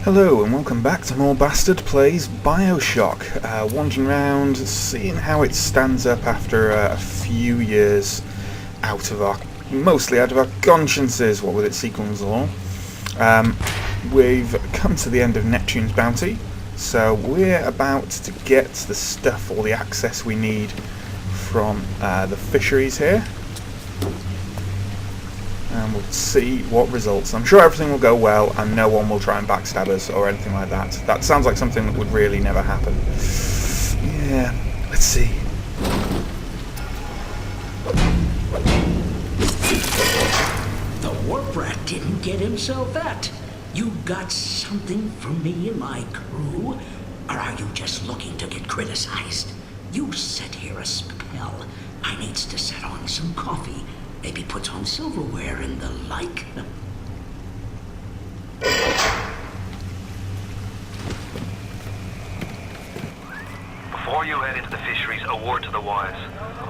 Hello and welcome back to more Bastard Plays Bioshock. Wandering around, seeing how it stands up after a few years mostly out of our consciences, what with its sequels and all. We've come to the end of Neptune's bounty, so we're about to get the stuff, all the access we need from the fisheries here. And we'll see what results. I'm sure everything will go well and no one will try and backstab us or anything like that. That sounds like something that would really never happen. Yeah, let's see. The warp rat didn't get himself that. You got something for me and my crew? Or are you just looking to get criticized? You sit here a spell. I needs to set on some coffee. Maybe put on silverware and the like. Before you head into the fisheries, a word to the wise.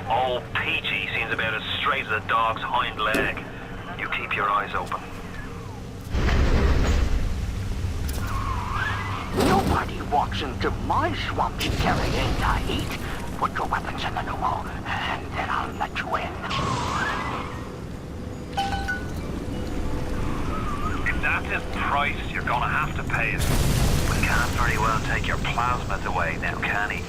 Old Peachy seems about as straight as a dog's hind leg. You keep your eyes open. Nobody walks into my swamp carrying the heat. Put your weapons in the pneumo, and then I'll let you in. If that's his price, you're gonna have to pay it. We can't very well take your plasmids away now, can he?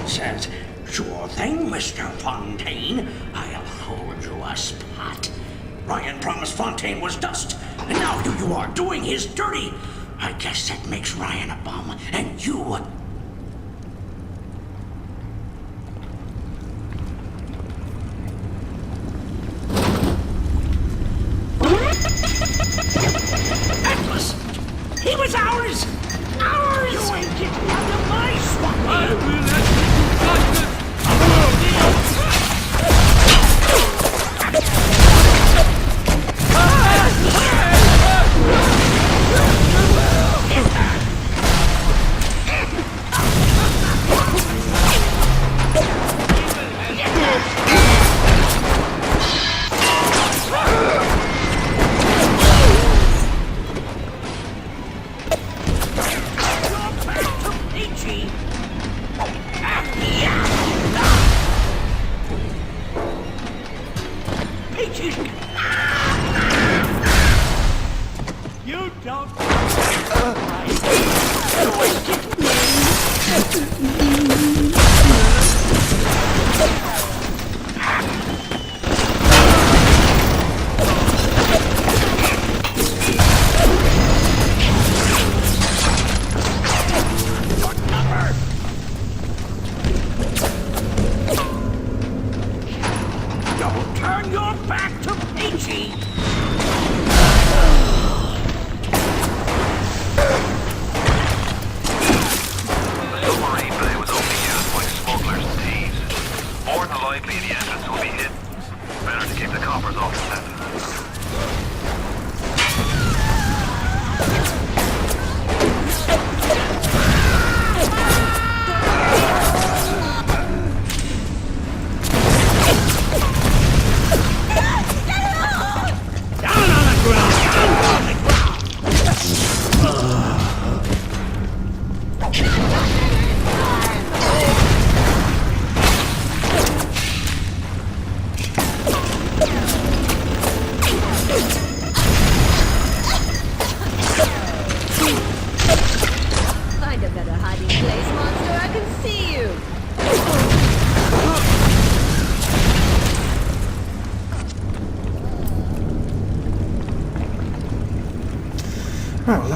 Says, sure thing, Mr. Fontaine. I'll hold you a spot. Ryan promised Fontaine was dust, and now you are doing his dirty. I guess that makes Ryan a bum, and you... Atlas! He was ours! Ours! You ain't getting out of my swamp! I will let you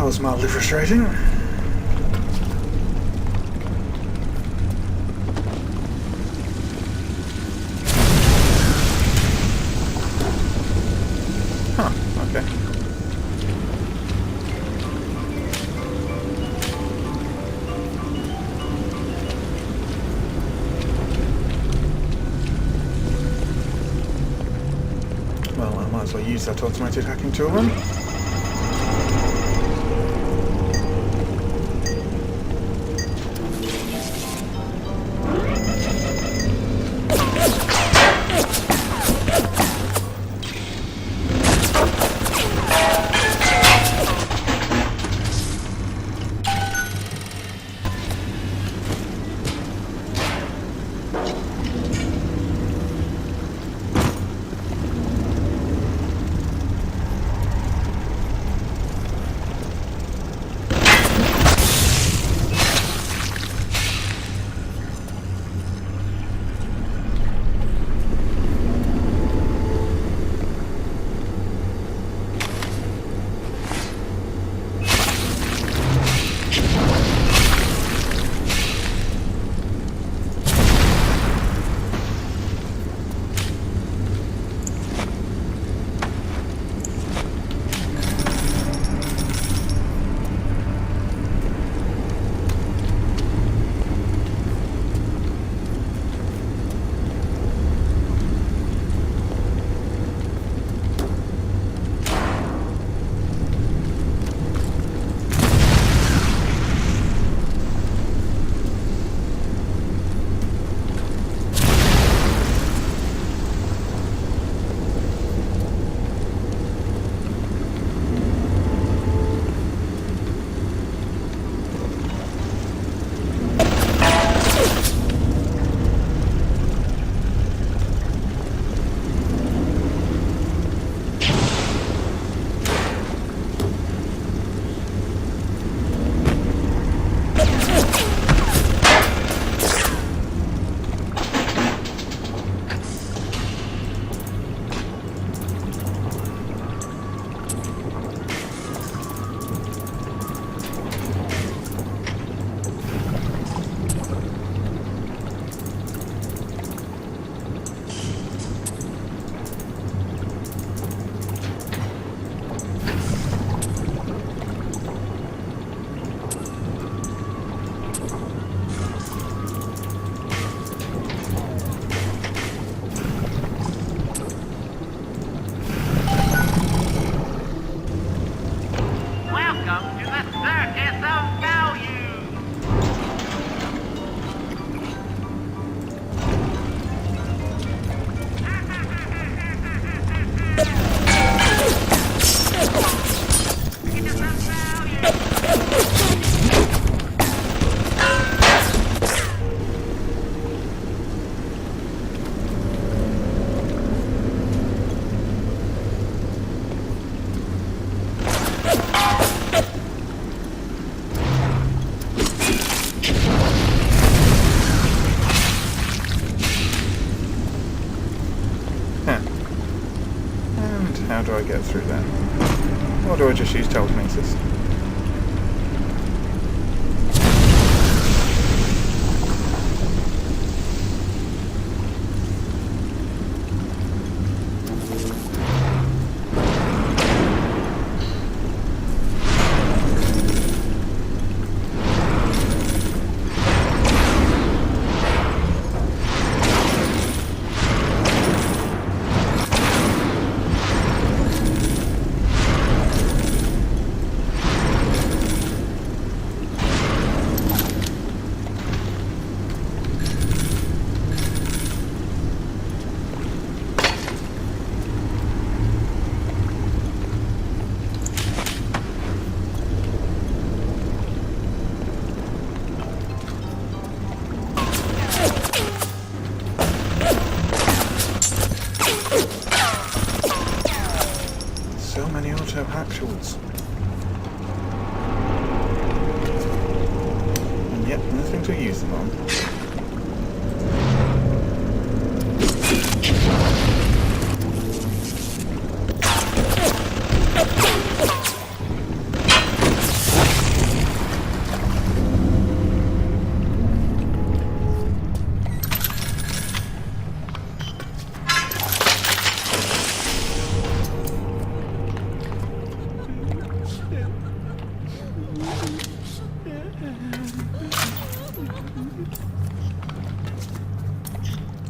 was mildly frustrating. Huh, okay. Well, I might as well use that automated hacking tool then. How do I get through that? Or do I just use telekinesis?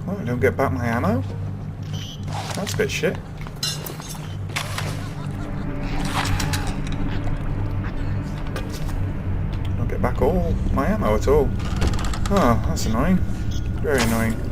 Oh, I don't get back my ammo? That's a bit shit. Don't get back all my ammo at all. Oh, that's annoying. Very annoying.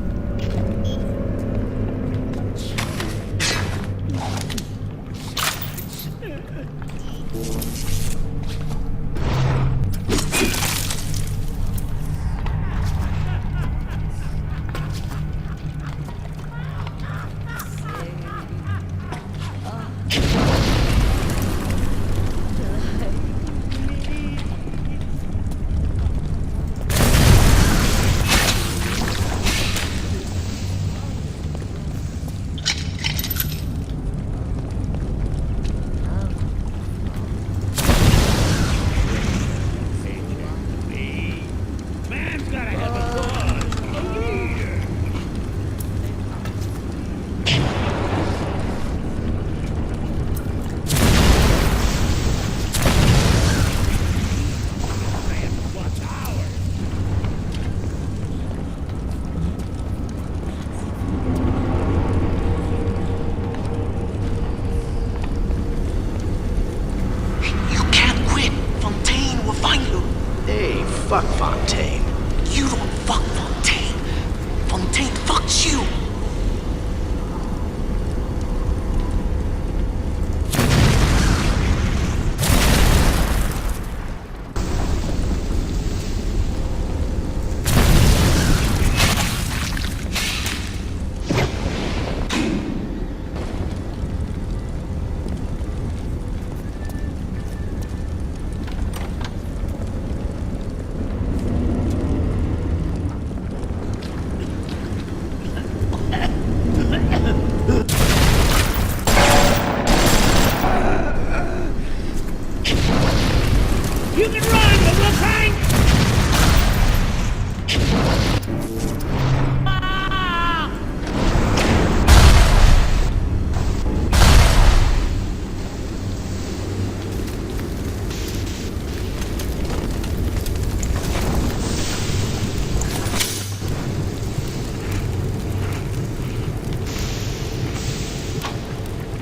Fuck Fontaine. You don't fuck Fontaine. Fontaine fucks you. You can run, but we'll hang!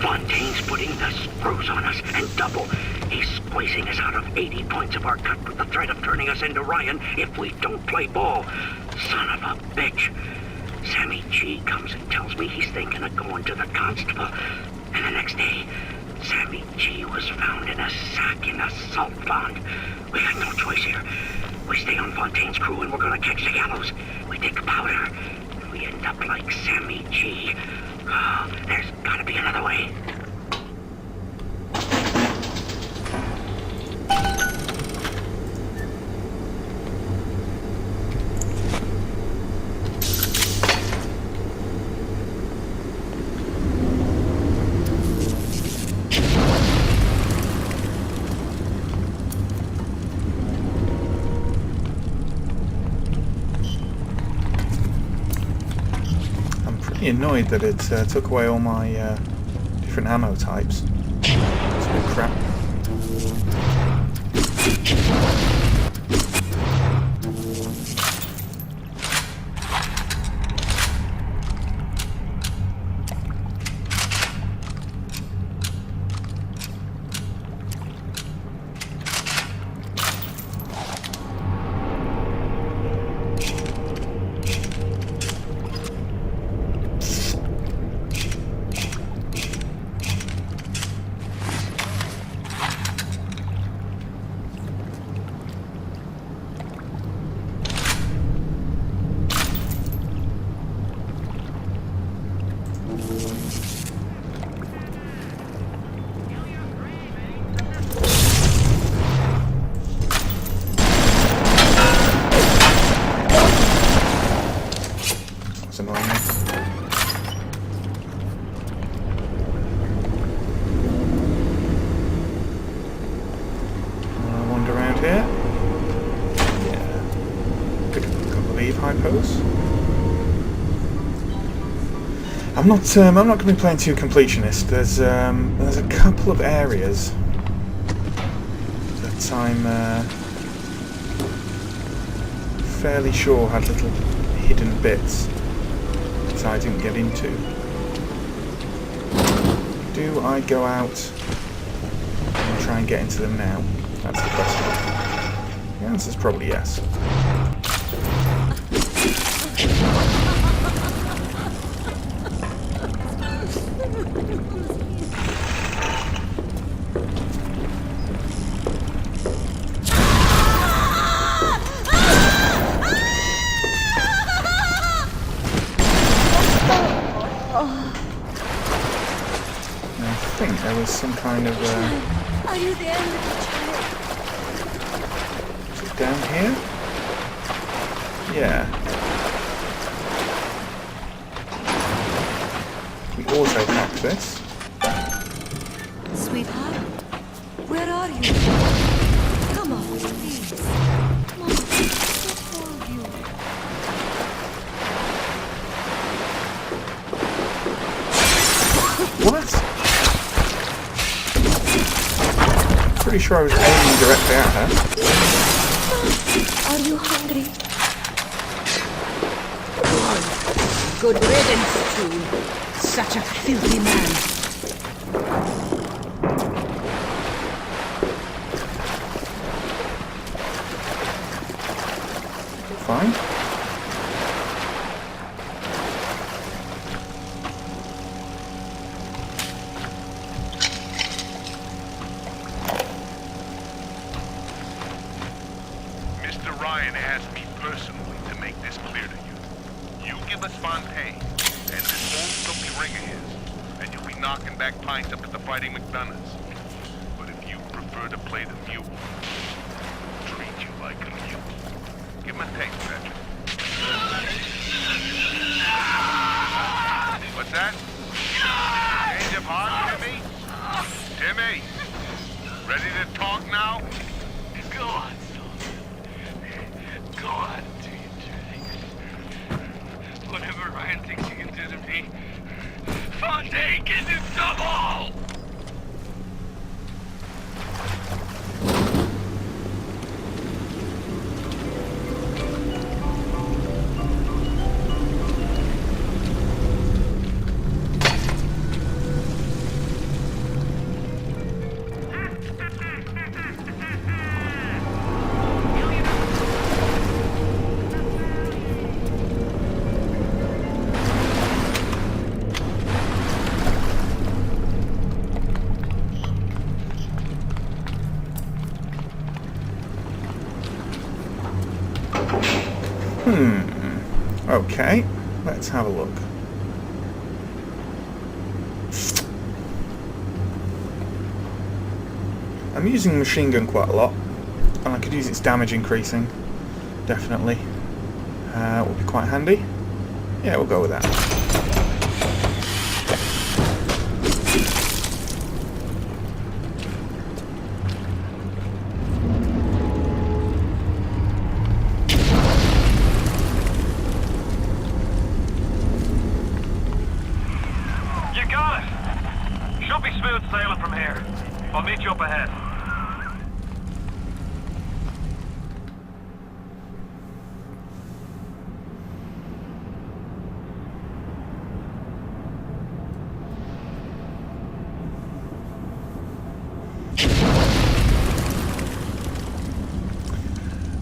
Fontaine's putting the screws on us, and double. He's squeezing us out of 80 points of our cut with the threat of turning us into Ryan if we don't play ball. Son of a bitch. Sammy G comes and tells me he's thinking of going to the constable. And the next day, Sammy G was found in a sack in a salt pond. We had no choice here. We stay on Fontaine's crew and we're gonna catch the gallows. We take powder. We end up like Sammy G. Oh, there's gotta be another way. Annoyed that it took away all my different ammo types. It's a bit crap. That's annoying me. Wander around here. Yeah. Couple of Eve hypos. I'm not going to be playing too completionist. There's a couple of areas that I'm fairly sure had little hidden bits. that I didn't get into. Do I go out and try and get into them now? That's the question. The answer's probably yes. I think there was some kind of Are you there, little child? is it down here? Yeah. We auto-hack this. Sweetheart, where are you? Come on, please. Come on, what's wrong with you? What? Pretty sure I was aiming directly at her. Are you hungry? Good riddance to such a filthy man. Fine. Mr. Ryan asked me personally to make this clear to you. You give us Fontaine, and this old filthy ring of his, and you'll be knocking back pints up at the Fighting McDonough's. But if you prefer to play the mule, treat you like a mule. Give him a taste, Patrick. What's that? Change of heart, Timmy? Timmy! Ready to talk now? Go on, soldier. Go on, do your thing. Whatever Ryan thinks he can do to me, Fontaine can do double! Okay, let's have a look. I'm using the machine gun quite a lot, and I could use its damage increasing, definitely. Would be quite handy. Yeah, we'll go with that. You got it! Should be smooth sailing from here. I'll meet you up ahead.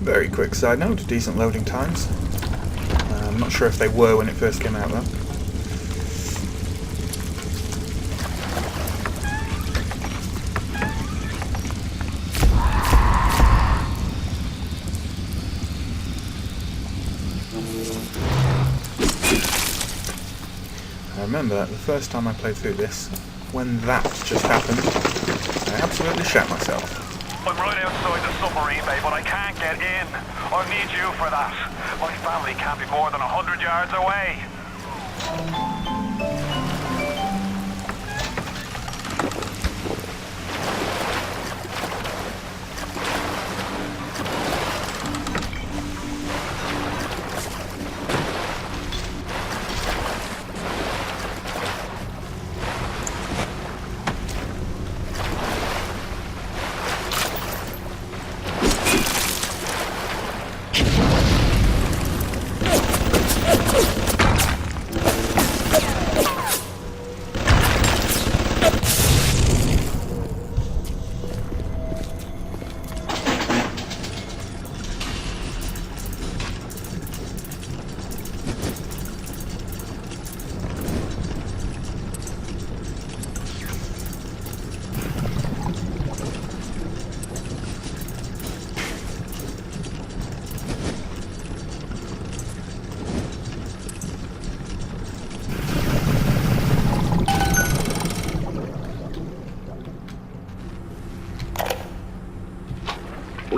Very quick side note, decent loading times. I'm not sure if they were when it first came out though. I remember that the first time I played through this, when that just happened, I absolutely shat myself. I'm right outside the submarine bay, but I can't get in. I'll need you for that. My family can't be more than 100 yards away.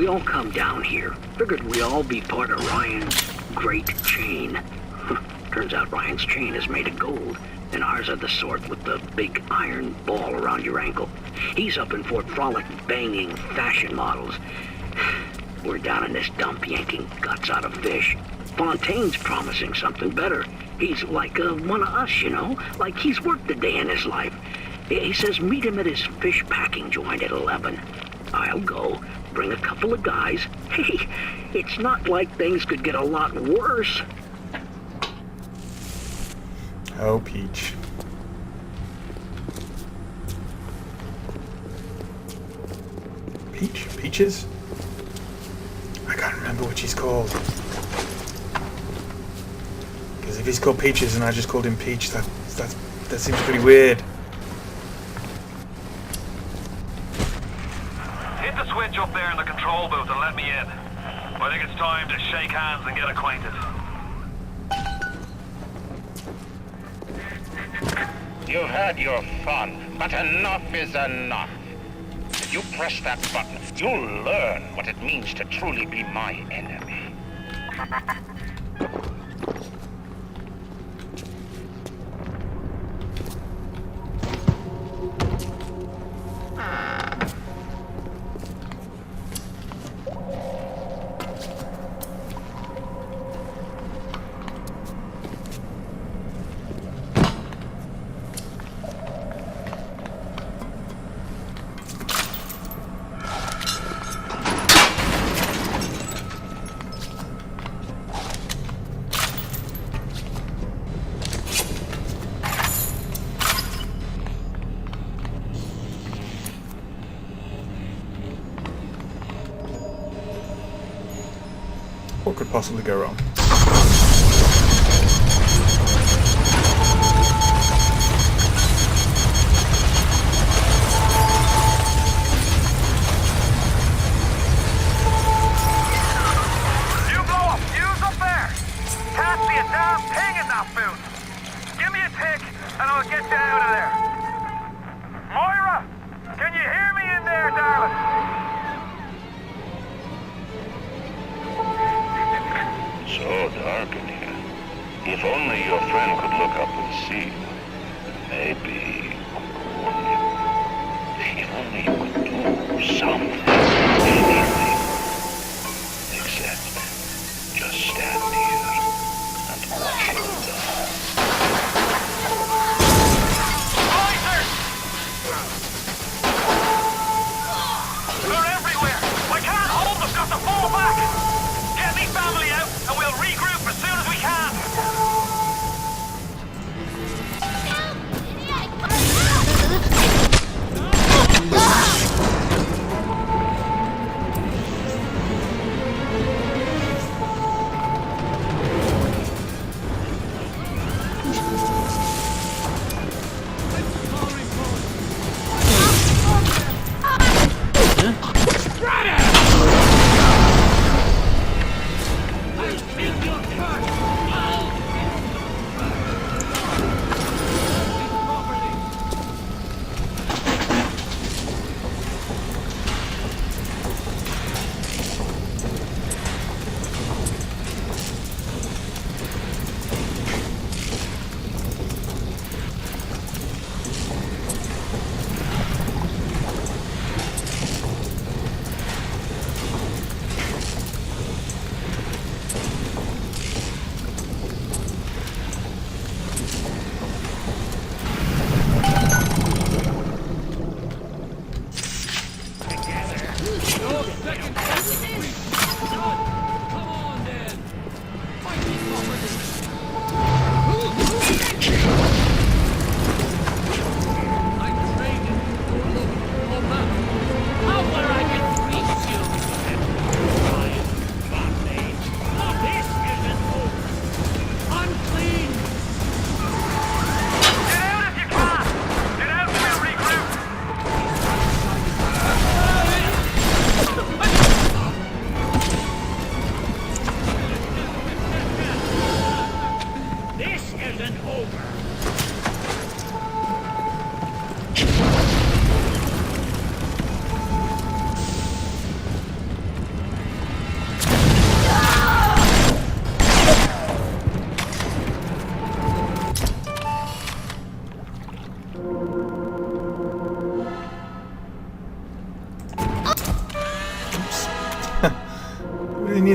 We all come down here. Figured we all be part of Ryan's great chain. Turns out Ryan's chain is made of gold, and ours are the sort with the big iron ball around your ankle. He's up in Fort Frolic banging fashion models. We're down in this dump yanking guts out of fish. Fontaine's promising something better. He's like one of us, you know? Like he's worked a day in his life. He says meet him at his fish packing joint at 11. I'll go, bring a couple of guys. Hey, it's not like things could get a lot worse. Oh, Peach. Peaches? I can't remember what she's called. Because if he's called Peaches and I just called him Peach, that seems pretty weird. Hit the switch up there in the control booth and let me in. I think it's time to shake hands and get acquainted. You've had your fun, but enough is enough. If you press that button, you'll learn what it means to truly be my enemy. What could possibly go wrong? You Blowup! Use up there! Can't see a damn thing in that booth! Give me a tick and I'll get you out of there! Moira! Can you hear me in there, darling? So dark in here. If only your friend could look up and see. Maybe. If only you could do something. Anything. Except just stand here and watch him die. Risers! They're everywhere! I can't hold them! Got to fall back! Get me family out and we'll regroup as soon as we can!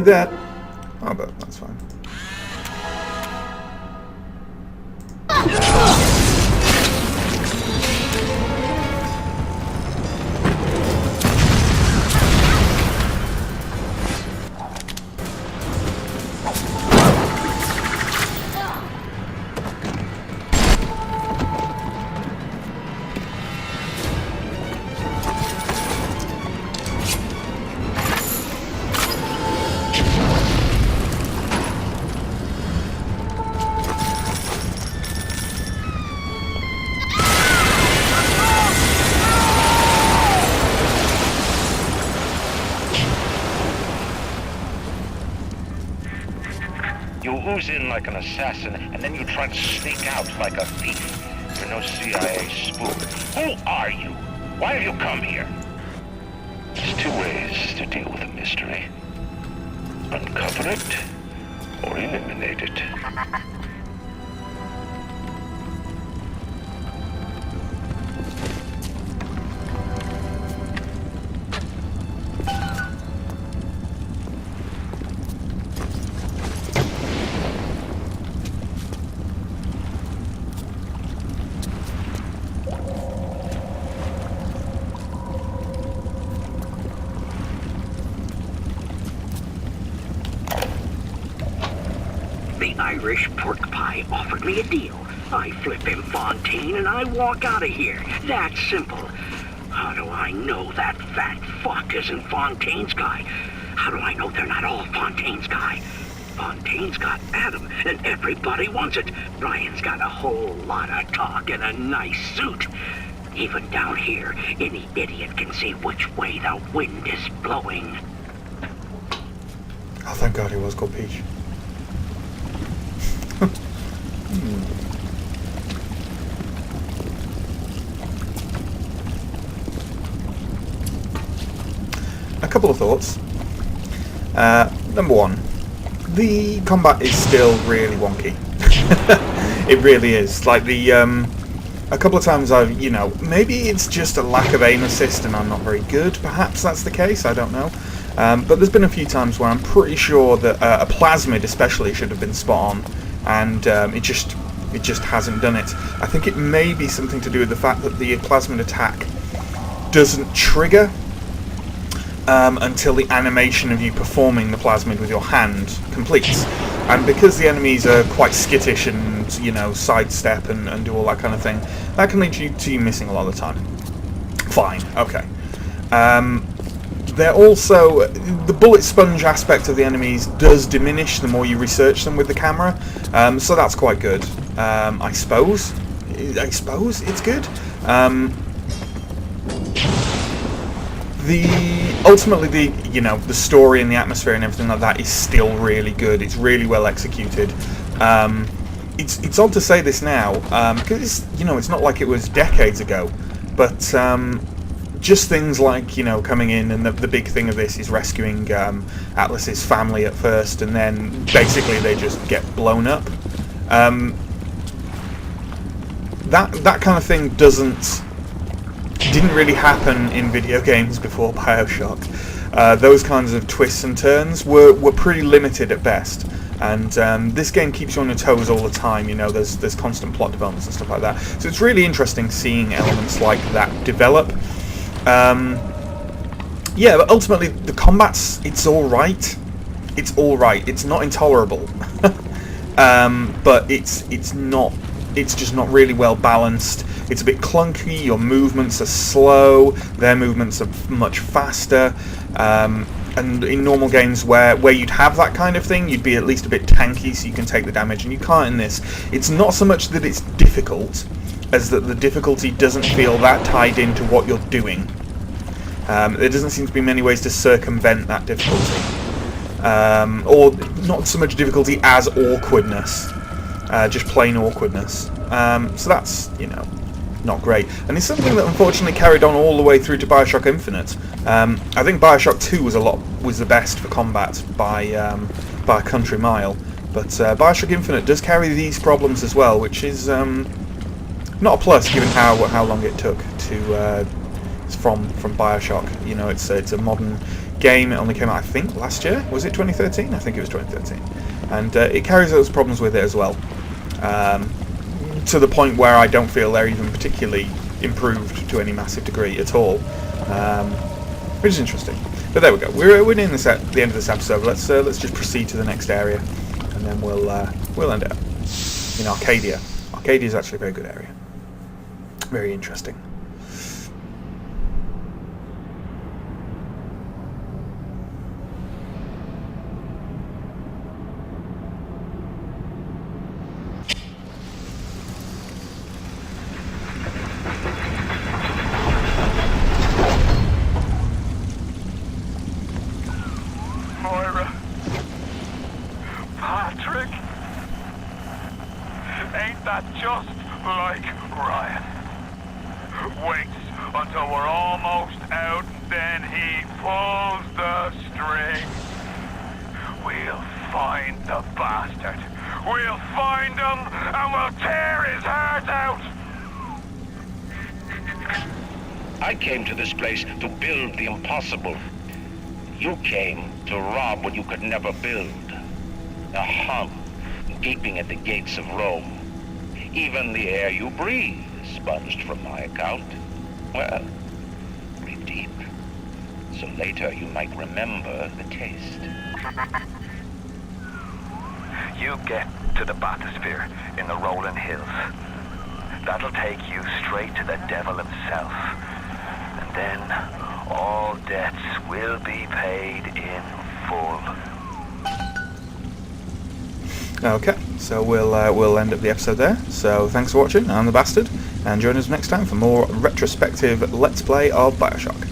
that. Oh, but that's fine. You ooze in like an assassin, and then you try to sneak out like a thief. You're no CIA spook. Who are you? Why have you come here? There's two ways to deal with a mystery. Uncover it, or eliminate it. The Irish pork pie offered me a deal. I flip him Fontaine and I walk out of here. That's simple. How do I know that fat fuck isn't Fontaine's guy? How do I know they're not all Fontaine's guy? Fontaine's got Adam, and everybody wants it. Ryan's got a whole lot of talk and a nice suit. Even down here, any idiot can see which way the wind is blowing. Oh, thank God he was called Peach. A couple of thoughts. Number one, the combat is still really wonky. It really is. Like a couple of times I've, maybe it's just a lack of aim assist and I'm not very good. Perhaps that's the case. I don't know. But there's been a few times where I'm pretty sure that a plasmid especially should have been spot on, and it just hasn't done it. I think it may be something to do with the fact that the plasmid attack doesn't trigger until the animation of you performing the plasmid with your hand completes. And because the enemies are quite skittish and, sidestep and do all that kind of thing, that can lead you to you missing a lot of the time. Fine, okay. They're also... the bullet sponge aspect of the enemies does diminish the more you research them with the camera, so that's quite good. I suppose it's good. Ultimately, the story and the atmosphere and everything like that is still really good. It's really well executed. It's odd to say this now, because it's not like it was decades ago, but just things like coming in, and the big thing of this is rescuing Atlas's family at first, and then basically they just get blown up. That kind of thing didn't really happen in video games before Bioshock. Those kinds of twists and turns were pretty limited at best, and this game keeps you on your toes all the time. There's constant plot developments and stuff like that, so it's really interesting seeing elements like that develop. Yeah, but ultimately the combat's it's alright. It's not intolerable, but it's just not really well balanced. It's a bit clunky, your movements are slow, their movements are much faster, and in normal games where you'd have that kind of thing, you'd be at least a bit tanky so you can take the damage, and you can't in this. It's not so much that it's difficult, as that the difficulty doesn't feel that tied into what you're doing. There doesn't seem to be many ways to circumvent that difficulty. Or not so much difficulty as awkwardness, just plain awkwardness. So that's, not great. And it's something that unfortunately carried on all the way through to Bioshock Infinite. I think Bioshock 2 was the best for combat by a country mile. But Bioshock Infinite does carry these problems as well, which is not a plus given how long it took to from Bioshock. It's a modern game. It only came out, I think, last year. Was it 2013? I think it was 2013. And it carries those problems with it as well. To the point where I don't feel they're even particularly improved to any massive degree at all. Which is interesting. But there we go. We're near the end of this episode. Let's just proceed to the next area, and then we'll end up in Arcadia. Arcadia is actually a very good area. Very interesting. Moira. Patrick. Ain't that just like Ryan? Waits until we're almost out, then he pulls the string. We'll find the bastard. We'll find him and we'll tear his heart out. I came to this place to build the impossible. You came to rob what you could never build. A hum gaping at the gates of Rome. Even the air you breathe is sponged from my account. Well, breathe deep, so later you might remember the taste. You get to the Bathysphere in the rolling hills. That'll take you straight to the devil himself. And then all debts will be paid in full. Okay, so we'll end up the episode there. So thanks for watching. I'm the Bastard, and join us next time for more retrospective Let's Play of Bioshock.